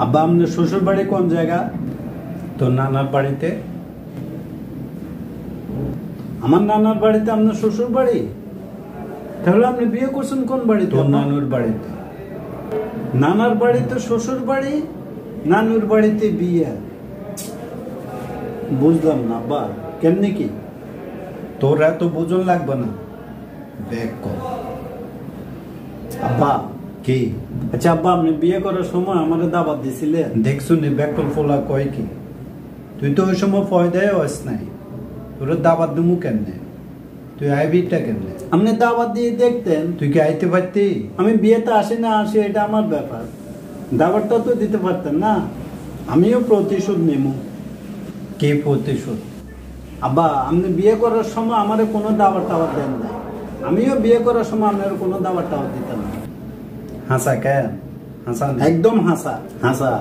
আব্বা আপনার শ্বশুর বাড়ি কোন জায়গা? তোর নানার বাড়িতে। আমার নানার বাড়িতে আপনার শ্বশুর বাড়ি? তাহলে আপনি বিয়ে করছেন কোন বাড়িতে? তোর নানুর বাড়িতে। নানার বাড়িতে শ্বশুর বাড়ি, নানুর বাড়িতে বিয়ে। বুঝলাম না আব্বা, কেমনি কি? তোর এত বুঝন লাগবে না, ব্যাগ কর। আব্বা কি? আচ্ছা আব্বা, আপনি বিয়ে করার সময় আমারে দাওয়াত দিছিলেন? দেখছু নি ব্যাকল ফোলা কয় কি? তুই তো ওই সময় ফয়দায় হস নাই, তোর দাবাত দিমু কেমনে? তুই আইবিটা কেমনে? আপনি দাওয়াত দিয়ে দেখতেন। তুই কি আইতে পারতি? আমি বিয়েতে আসি না আসি এটা আমার ব্যাপার, দাওয়াতটা তো দিতে পারতেন না। আমিও প্রতিশোধ নেব। কে প্রতিশোধ? আব্বা, আপনি বিয়ে করার সময় আমারে কোনো দাওয়াত টাওয়াত দেন নাই, আমিও বিয়ে করার সময় আপনার কোনো দাওয়াত টাওয়াত দিতাম না। হাসা কেন? হাসা একদম হাসা হাসা।